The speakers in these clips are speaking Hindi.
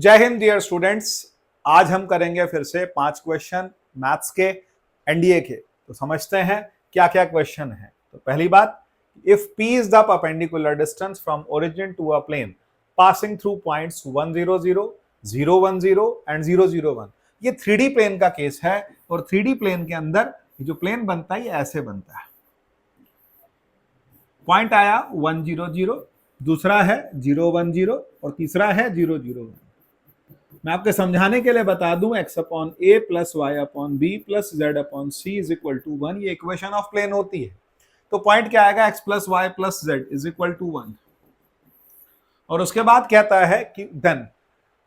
जय हिंद डियर स्टूडेंट्स। आज हम करेंगे फिर से 5 क्वेश्चन मैथ्स के एनडीए के। तो समझते हैं क्या क्या क्वेश्चन है। तो पहली बात, if P is the perpendicular distance from origin to a plane passing through points 1 0 0 0 1 0 and 0 0 1, ये 3D प्लेन का केस है। और 3D प्लेन के अंदर जो प्लेन बनता है ये ऐसे बनता है। पॉइंट आया 1 0 0, दूसरा है 0 1 0 और तीसरा है 0 0 1। मैं आपके समझाने के लिए बता दूं, x upon A plus Y upon B plus Z upon C is equal to 1, ये इक्वेशन ऑफ प्लेन होती है। तो पॉइंट क्या आएगा, x plus Y plus Z is equal to 1। और उसके बाद कहता है कि then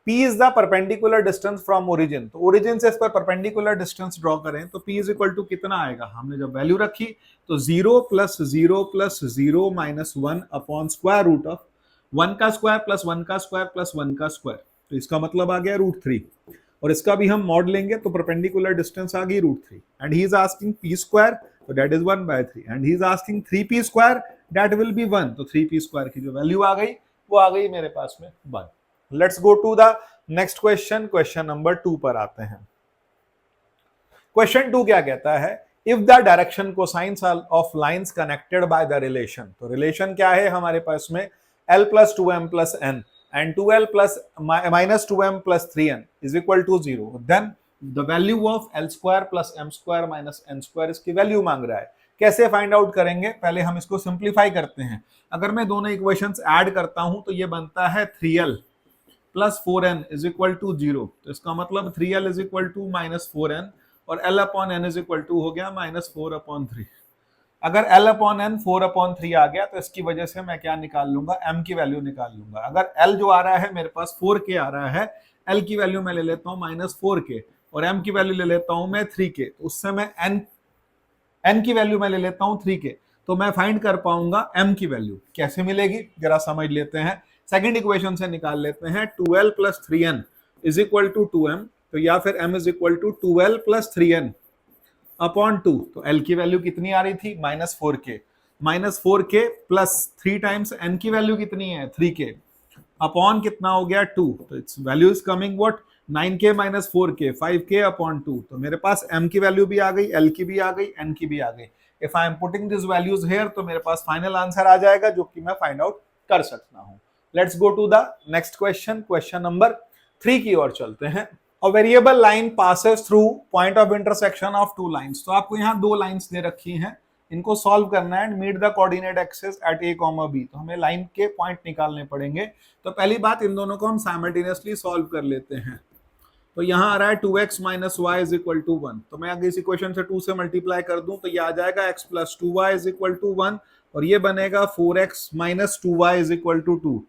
p is the perpendicular distance from origin. तो ओरिजिन से इस पर परपेंडिकुलर डिस्टेंस ड्रॉ करें तो p इज इक्वल टू कितना आएगा, हमने जब वैल्यू रखी तो 0 plus 0 plus 0 minus 1 upon square root of 1 का स्क्वायर प्लस 1 का स्क्वायर प्लस 1 का स्क्वायर। तो इसका मतलब आ गया √3। और इसका भी हम मॉड लेंगे तो परपेंडिकुलर डिस्टेंस आ गई √3 and he is asking p square, तो that is 1/3 and he is asking 3p square, that will be 1। तो 3p स्क्वायर की जो वैल्यू आ गई वो आ गई मेरे पास में 1। Let's go to the next question. Question number 2 पर आते हैं। क्वेश्चन 2 क्या कहता है, if the direction cosines of lines connected by the relation. तो रिलेशन क्या है हमारे पास में, l plus 2m plus n and 2l plus minus 2m plus 3n is equal to 0, then the value of l square plus m square minus n square इसकी वैल्यू मांग रहा है। कैसे फाइंड आउट करेंगे, पहले हम इसको सिंप्लीफाई करते हैं। अगर मैं दोनों इक्वेशंस ऐड करता हूं तो ये बनता है 3l plus 4n is equal to 0। तो इसका मतलब 3l is equal to minus 4n और l upon n is equal to हो गया माइनस 4 अपॉन 3। अगर l अपॉन n 4 अपॉन 3 आ गया तो इसकी वजह से मैं क्या निकाल लूंगा, m की वैल्यू निकाल लूंगा। अगर l जो आ रहा है मेरे पास 4k आ रहा है, l की वैल्यू मैं ले लेता हूं माइनस 4k और m की वैल्यू ले लेता हूं मैं 3k। तो उससे मैं n की वैल्यू मैं ले लेता हूं 3k, तो मैं फाइंड कर पाऊंगा m की वैल्यू। कैसे मिलेगी जरा समझ लेते हैं। सेकेंड इक्वेशन से निकाल लेते हैं, 2l plus 3n is equal to 2m, तो या फिर m is equal to 2l plus 3n upon 2। तो l की वैल्यू कितनी आ रही थी, minus 4k plus 3 times n की वैल्यू कितनी है 3k अपॉन कितना हो गया 2। तो its value is coming what, 9k minus 4k 5k upon 2। तो मेरे पास m की वैल्यू भी आ गई, l की भी आ गई, n की भी आ गई। If I am putting this values here तो मेरे पास फाइनल आंसर आ जाएगा जो कि मैं फाइंड आउट कर सकता हूं। Let's go to the next question. Question number 3 की ओर चलते हैं। A variable line passes through point of intersection of two lines। तो आपको यहाँ दो लाइंस दे रखी हैं, इनको सॉल्व करना है and meet the coordinate axis at a, b। तो हमें लाइन के पॉइंट निकालने पड़ेंगे। तो पहली बात, इन दोनों को हम साइमल्टेनियसली सॉल्व कर लेते हैं। तो यहाँ आ रहा है 2x minus Y is equal to 1। तो मैं अगर इस इक्वेशन से 2 से मल्टीप्लाई कर दूं तो ये आ जाएगा x plus 2y is equal to 1 और ये बनेगा 4x minus 2y is equal to 2।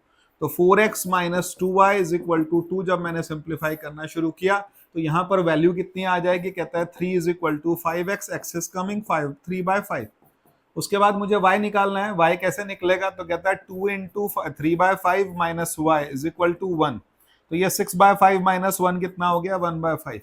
तो 4x minus 2y is equal to 2 जब मैंने सिंप्लीफाई करना शुरू किया तो यहाँ पर वैल्यू कितनी आ जाएगी, कहता है 3 is equal to 5x, x is coming 5, 3/5। उसके बाद मुझे y निकालना है, y कैसे निकलेगा, तो कहता है 2 into 3/5 minus y is equal to 1। तो ये 6/5 माइनस 1 कितना हो गया, 1/5।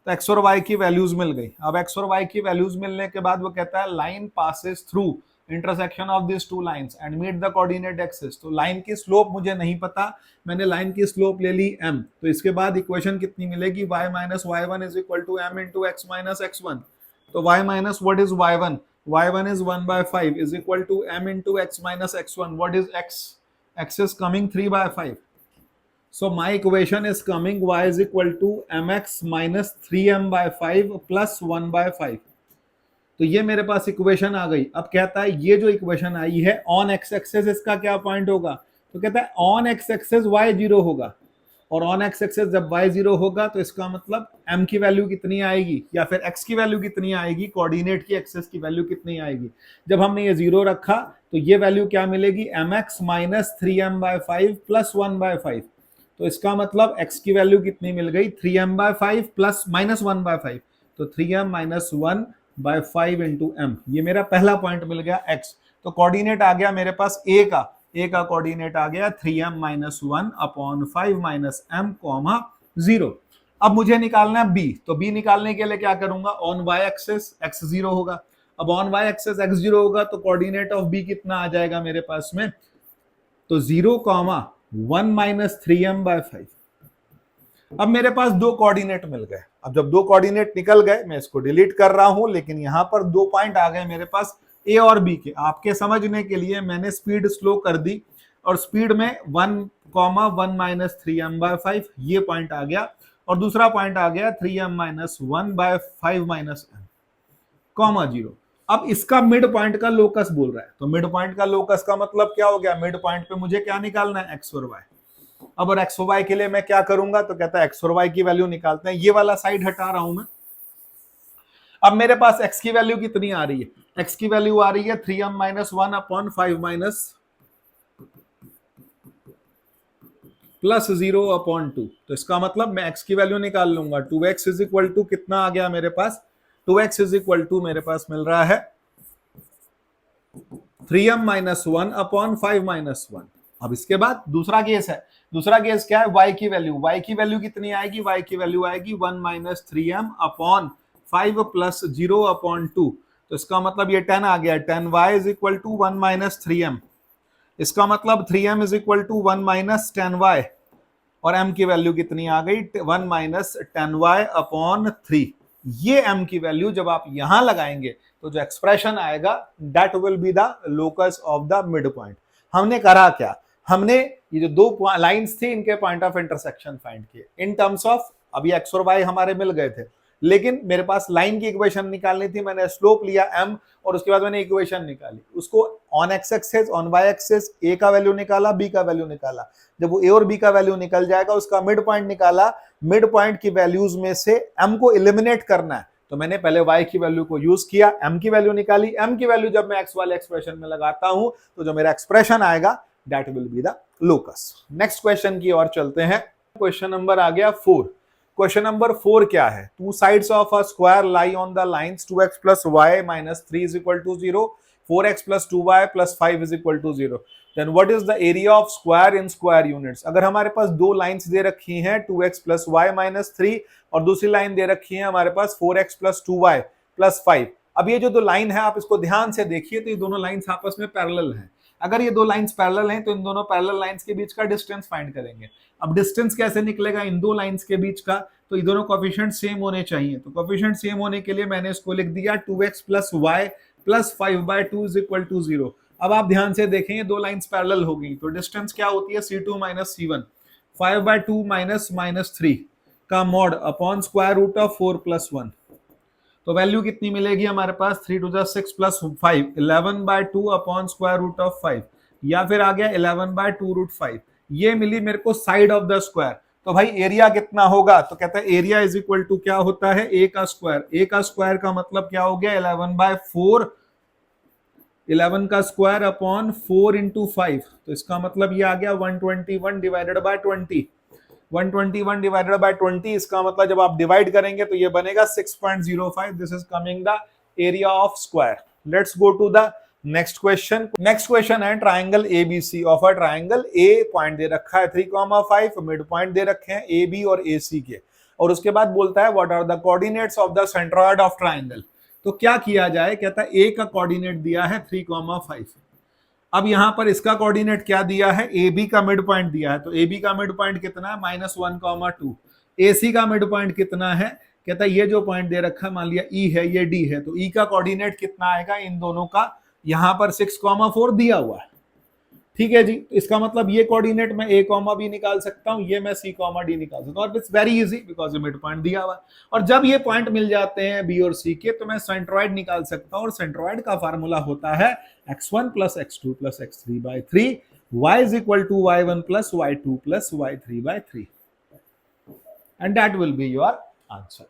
तो x और y की वैल्यूज मिल गई। अब x और y की वैल्यूज मिलने के बाद वो कहता है line passes through intersection of this two lines and meet the coordinate axis. तो लाइन की स्लोप मुझे नहीं पता, मैंने लाइन की स्लोप ले ली m। तो इसके बाद इक्वेशन कितनी मिलेगी, y minus y1 is equal to m into x minus x1। तो y minus what is y1, y1 is 1/5 is equal to m into x minus x1। What is x is coming 3/5। So my equation is coming y is equal to mx minus 3m/5 plus 1/5। तो ये मेरे पास इक्वेशन आ गई। अब कहता है ये जो इक्वेशन आई है ऑन एक्स एक्सेस इसका क्या पॉइंट होगा, तो कहता है ऑन एक्स एक्सेस y 0 होगा और ऑन एक्स एक्सेस जब y 0 होगा तो इसका मतलब m की वैल्यू कितनी आएगी या फिर x की वैल्यू कितनी आएगी, कोऑर्डिनेट की एक्सेस की वैल्यू कितनी आएगी। जब हमने ये 0 रखा तो ये वैल्यू क्या मिलेगी, mx माइनस 3m/5 प्लस 1/5। तो इसका मतलब x की वैल्यू कितनी मिल गई, 3m/5 प्लस माइनस 1/5। तो 3m माइनस 1/5 इंटू m, ये मेरा पहला पॉइंट मिल गया x। तो कोऑर्डिनेट आ गया मेरे पास a का कोऑर्डिनेट आ गया 3m minus 1 upon 5 minus m comma 0। अब मुझे निकालना है b। तो b निकालने के लिए क्या करूंगा, ऑन y एक्सिस x 0 होगा। अब ऑन y एक्सिस x 0 होगा तो कोऑर्डिनेट ऑफ b कितना आ जाएगा मेरे पास में, तो 0, 1 माइनस 3m/5। अब मेरे पास दो कोऑर्डिनेट मिल गए। अब जब दो कोऑर्डिनेट निकल गए, मैं इसको डिलीट कर रहा हूं, लेकिन यहां पर दो पॉइंट आ गए मेरे पास ए और बी के। आपके समझने के लिए मैंने स्पीड स्लो कर दी, और स्पीड में 1, 1 - 3m/5 ये पॉइंट आ गया, और दूसरा पॉइंट आ गया 3m-1/5 - m, कॉमा 0। अब इसका मिड पॉइंट का लोकस बोल रहा है, तो मिड पॉइंट का लोकस का मतलब क्या हो गया, मिड पॉइंट पे मुझे क्या निकालना है, एक्स और वाई। अब और एक्स और वाई के लिए मैं क्या करूंगा, तो कहता है एक्स और वाई की वैल्यू निकालते हैं। ये वाला साइड हटा रहा हूं मैं। अब मेरे पास एक्स की वैल्यू कितनी आ रही है, एक्स की वैल्यू आ रही है 3m-1/5 प्लस 0/2। तो इसका मतलब मैं x की वैल्यू निकाल लूंगा। 2x इज इक्वल टू कितना आ गया मेरे पास, 2x इज इक्वल टू मेरे पास मिल रहा है 3m-1/5 - 1। अब इसके बाद दूसरा केस है। दूसरा केस क्या है, y की वैल्यू। y की वैल्यू कितनी आएगी, y की वैल्यू आएगी 1 - 3m/5 प्लस 0/2। तो इसका मतलब ये 10 आ गया। 10y is equal to 1 - 3m। इसका मतलब 3m is equal to 1 - 10y, और m की वैल्यू कितनी आ गई, 1 - 10y/3। ये m की वैल्यू जब आप यहां लगाएंगे तो जो एक्सप्रेशन आएगा that will be the locus of the mid point. हमने करा क्या, हमने ये जो दो लाइंस थी इनके पॉइंट ऑफ इंटरसेक्शन फाइंड किए इन टर्म्स ऑफ, अभी एक्स और वाई हमारे मिल गए थे, लेकिन मेरे पास लाइन की इक्वेशन निकालनी थी। मैंने स्लोप लिया m, और उसके बाद मैंने इक्वेशन निकाली, उसको on x axis on y axis A का वैल्यू निकाला, बी का वैल्यू निकाला। जब वो ए और बी का वैल्यू निकल जाएगा, उसका मिड पॉइंट निकाला। मिड पॉइंट की वैल्यूज में से m को एलिमिनेट करना है, तो मैंने पहले y की वैल्यू को यूज किया, m की वैल्यू निकाली। m की वैल्यू जब मैं x वाले एक्सप्रेशन में लगाता हूं, तो जो मेरा एक्सप्रेशन आएगा that will be the locus. Next question की ओर चलते हैं। क्वेश्चन नंबर आ गया 4। क्वेश्चन नंबर 4 क्या है, two sides of a square lie on the lines 2x + y - 3 is equal to 0, 4x + 2y + 5 is equal to 0। Then what is the area of square in square units. अगर हमारे पास दो लाइंस दे रखी हैं 2x + y - 3, और दूसरी लाइन दे रखी है हमारे पास 4x + 2y + 5। अब ये जो दो लाइन है आप इसको ध्यान से देखिए, तो ये दोनों लाइंस आपस में पैरेलल हैं। अगर ये दो लाइंस पैरेलल हैं तो इन दोनों पैरेलल लाइंस के बीच का डिस्टेंस फाइंड करेंगे। अब डिस्टेंस कैसे निकलेगा इन दो लाइंस के बीच का, तो ये दोनों कोएफिशिएंट सेम होने चाहिए। तो कोएफिशिएंट सेम होने के लिए मैंने इसको लिख दिया 2x + y + 5/2 is equal to 0। अब आप ध्यान से देखें, ये दो लाइंस पैरेलल हो गई, तो डिस्टेंस क्या होती है, c2 - c1, 5/2 - -3 का mod upon square root of 4 + 1। तो वैल्यू कितनी मिलेगी हमारे पास, 3 × 6 + 5, 11/2 अपॉन स्क्वायर रूट ऑफ 5, या फिर आ गया 11/2√5। ये मिली मेरे को साइड ऑफ द स्क्वायर। तो भाई एरिया कितना होगा, तो कहता है एरिया इज इक्वल टू क्या होता है, ए का स्क्वायर। ए का स्क्वायर का मतलब क्या हो गया, 11/4, 11 का स्क्वायर अपॉन 4 × 5। तो इसका मतलब ये आ गया 121 डिवाइडेड बाय 20। 121 डिवाइडेड बाय 20, इसका मतलब जब आप डिवाइड करेंगे तो ये बनेगा 6.05। This is coming the area of square. Let's go to the next question. Next question है triangle ABC of a triangle. A point दे रखा है 3,5, मिड पॉइंट दे रखे हैं ए बी और ए सी के, और उसके बाद बोलता है what are the coordinates of the centroid of triangle. तो क्या किया जाए, कहता है ए का कोऑर्डिनेट दिया है 3,5। अब यहां पर इसका कोऑर्डिनेट क्या दिया है, ए बी का मिड पॉइंट दिया है। तो ए बी का मिड पॉइंट कितना है, -1,2। ए सी का मिड पॉइंट कितना है, कहता है ये जो पॉइंट दे रखा है, मान लिया ई है, ये डी है, तो ई का कोऑर्डिनेट कितना आएगा इन दोनों का, यहां पर 6,4 दिया हुआ है। ठीक है जी, इसका मतलब ये कोऑर्डिनेट मैं ए कॉमा बी निकाल सकता हूं, ये मैं सी कॉमा डी निकाल सकता हूं, और इट्स वेरी इजी बिकॉज ये मिड पॉइंट दिया हुआ है। और जब ये पॉइंट मिल जाते हैं बी और सी के, तो मैं सेंट्रॉइड निकाल सकता हूं, और सेंट्रॉइड का फार्मूला होता है x1 + x2 + x3/3, y is equal to y1 + y2 + y3/3, and that will be your answer.